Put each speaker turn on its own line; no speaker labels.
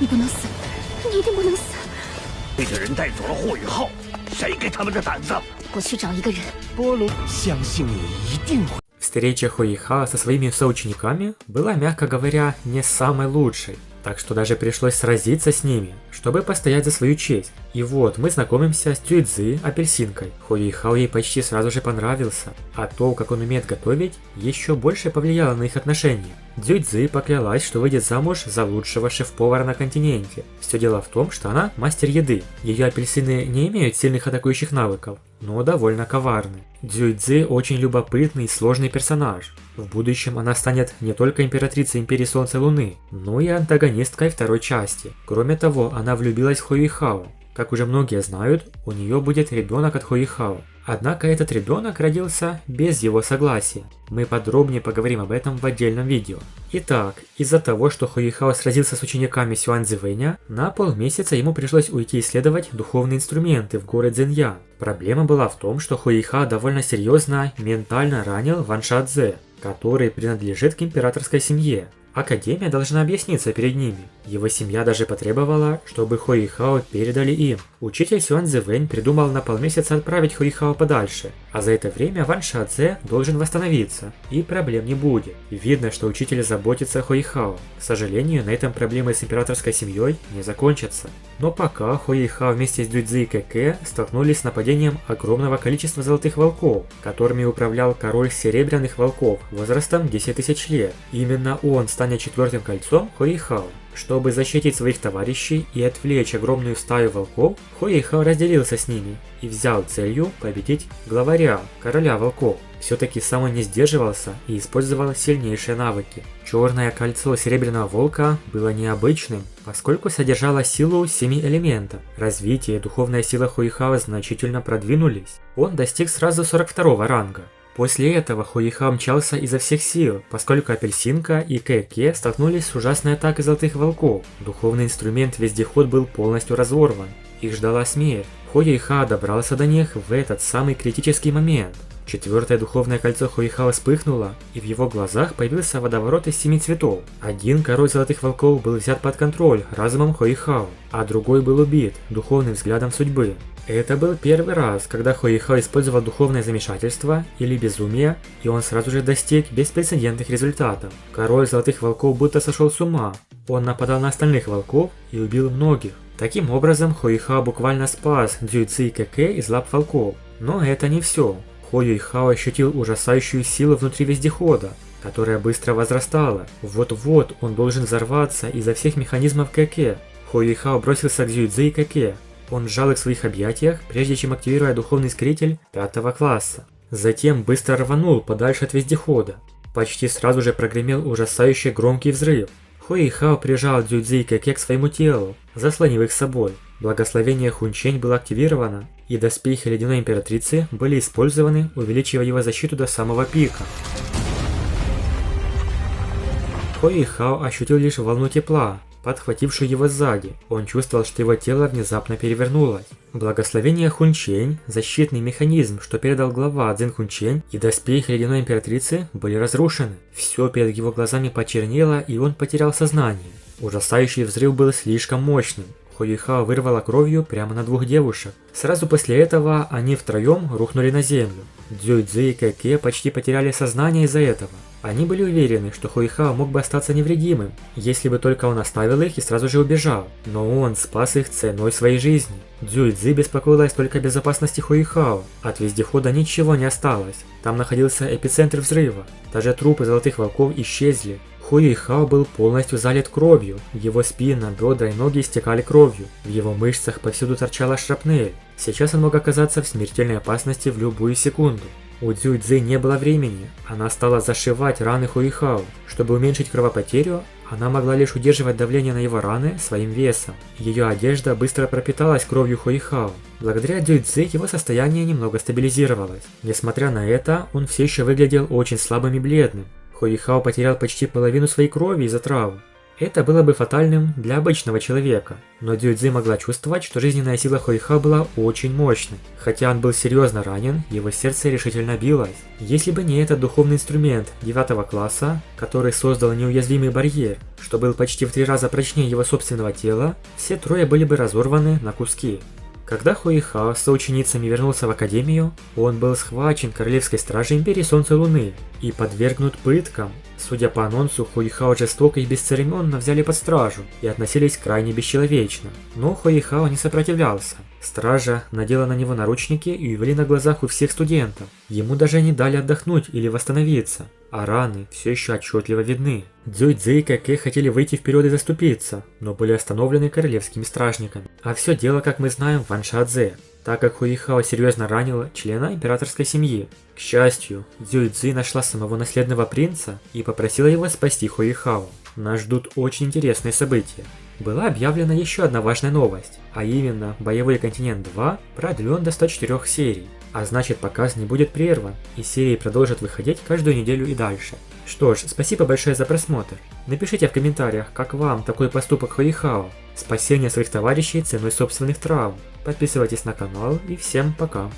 你不能死，你一定不能死！
这个人带走了霍雨浩，谁给他们的胆子？
我去找一个人。
波卢，相信你一定会。
Встреча Хуэйхао со своими соучениками была, мягко говоря, не самой лучшей. Так что даже пришлось сразиться с ними, чтобы постоять за свою честь. И вот мы знакомимся с Цзюйцзы, апельсинкой. Хуэйхао ей почти сразу же понравился, а то, как он умеет готовить, еще больше повлияло на их отношения. Цзюйцзы поклялась, что выйдет замуж за лучшего шеф-повара на континенте. Все дело в том, что она мастер еды. Ее апельсины не имеют сильных атакующих навыков, но довольно коварны. Цзюйцзы очень любопытный и сложный персонаж. В будущем она станет не только императрицей Империи Солнца и Луны, но и антагонисткой второй части. Кроме того, она влюбилась в Хуэйхао. Как уже многие знают, у нее будет ребенок от Хуэйхао. Однако этот ребенок родился без его согласия. Мы подробнее поговорим об этом в отдельном видео. Итак, из-за того, что Хуэйхао сразился с учениками Сюаньцзэвэня, на полмесяца ему пришлось уйти исследовать духовные инструменты в город Цзиньян. Проблема была в том, что Хуэйхао довольно серьезно ментально ранил Ван Шадзе, который принадлежит к императорской семье. Академия должна объясниться перед ними. Его семья даже потребовала, чтобы Хуэйхао передали им. Учитель Сюаньцзэвэнь придумал на полмесяца отправить Хуэйхао подальше, а за это время Ван Шадзе должен восстановиться, и проблем не будет. Видно, что учитель заботится о Хуэйхао. К сожалению, на этом проблемы с императорской семьей не закончатся. Но пока Хуэйхао вместе с Цзюйцзы и Кэкэ столкнулись с нападением огромного количества золотых волков, которыми управлял король серебряных волков возрастом 10 тысяч лет. Именно он станет четвертым кольцом Хуэйхао. Чтобы защитить своих товарищей и отвлечь огромную стаю волков, Хуэйхао разделился с ними и взял целью победить главаря, короля волков. Все-таки сам он не сдерживался и использовал сильнейшие навыки. Черное кольцо серебряного волка было необычным, поскольку содержало силу 7 элементов. Развитие и духовная сила Хуэйхао значительно продвинулись. Он достиг сразу 42 ранга. После этого Хуэйхао мчался изо всех сил, поскольку апельсинка и Кэкэ столкнулись с ужасной атакой золотых волков. Духовный инструмент Вездеход был полностью разорван. Их ждала смерть. Хуэйхао добрался до них в этот самый критический момент. Четвертое духовное кольцо Хуэйхао вспыхнуло, и в его глазах появился водоворот из 7 цветов. Один король золотых волков был взят под контроль разумом Хуэйхао, а другой был убит духовным взглядом судьбы. Это был первый раз, когда Хуэйхао использовал духовное замешательство или безумие, и он сразу же достиг беспрецедентных результатов. Король золотых волков будто сошел с ума. Он нападал на остальных волков и убил многих. Таким образом, Хуэйхао буквально спас Цзюйцзы и Кэкэ из лап волков. Но это не все. Хуэйхао ощутил ужасающую силу внутри вездехода, которая быстро возрастала. Вот-вот он должен взорваться из-за всех механизмов Кэкэ. Хуэйхао бросился к Цзюйцзы и Кэкэ. Он сжал их в своих объятиях, прежде чем активируя духовный искритель 5 класса. Затем быстро рванул подальше от вездехода. Почти сразу же прогремел ужасающий громкий взрыв. Хуэйхао прижал Цзюйцзы и Кэкэ к своему телу, заслонив их собой. Благословение Хунчэнь было активировано, и доспехи Ледяной Императрицы были использованы, увеличивая его защиту до самого пика. Хуэйхао ощутил лишь волну тепла, подхватившую его сзади. Он чувствовал, что его тело внезапно перевернулось. Благословение Хунчэнь, защитный механизм, что передал глава Цзин Хунчэнь, и доспехи Ледяной Императрицы были разрушены. Все перед его глазами почернело, и он потерял сознание. Ужасающий взрыв был слишком мощным. Хуэйхао вырвало кровью прямо на 2 девушек. Сразу после этого они втроем рухнули на землю. Цзюйцзы и Кэкэ почти потеряли сознание из-за этого. Они были уверены, что Хуэйхао мог бы остаться невредимым, если бы только он оставил их и сразу же убежал. Но он спас их ценой своей жизни. Цзюйцзы беспокоилась только о безопасности Хуэйхао. От вездехода ничего не осталось. Там находился эпицентр взрыва. Даже трупы золотых волков исчезли. Хуэйхао был полностью залит кровью. Его спина, бедра и ноги истекали кровью. В его мышцах повсюду торчала шрапнель. Сейчас он мог оказаться в смертельной опасности в любую секунду. У Цзюйцзы не было времени. Она стала зашивать раны Хуэйхао. Чтобы уменьшить кровопотерю, она могла лишь удерживать давление на его раны своим весом. Ее одежда быстро пропиталась кровью Хуэйхао. Благодаря Цзюйцзы его состояние немного стабилизировалось. Несмотря на это, он все еще выглядел очень слабым и бледным. Хуэйхао потерял почти половину своей крови из-за травм. Это было бы фатальным для обычного человека, но Цзюйцзы могла чувствовать, что жизненная сила Хуэйхао была очень мощной. Хотя он был серьезно ранен, его сердце решительно билось. Если бы не этот духовный инструмент 9 класса, который создал неуязвимый барьер, что был почти в 3 раза прочнее его собственного тела, все трое были бы разорваны на куски. Когда Хуэйхао с соученицами вернулся в академию, он был схвачен королевской стражей Империи Солнца и Луны и подвергнут пыткам. Судя по анонсу, Хуэйхао жестоко и бесцеремонно взяли под стражу и относились крайне бесчеловечно. Но Хуэйхао не сопротивлялся. Стража надела на него наручники и увели на глазах у всех студентов. Ему даже не дали отдохнуть или восстановиться, а раны все еще отчетливо видны. Цзуйцзы и Кэкэ хотели выйти вперед и заступиться, но были остановлены королевскими стражниками. А все дело, как мы знаем, в Ваншадзе, так как Хуэйхао серьезно ранил члена императорской семьи. К счастью, Цзуйцзы нашла самого наследного принца и попросила его спасти Хуэйхао. Нас ждут очень интересные события. Была объявлена еще одна важная новость, а именно Боевой континент 2 продлен до 104 серий, а значит показ не будет прерван, и серии продолжат выходить каждую неделю и дальше. Что ж, спасибо большое за просмотр. Напишите в комментариях, как вам такой поступок Хуэйхао, спасение своих товарищей ценой собственных травм. Подписывайтесь на канал и всем пока.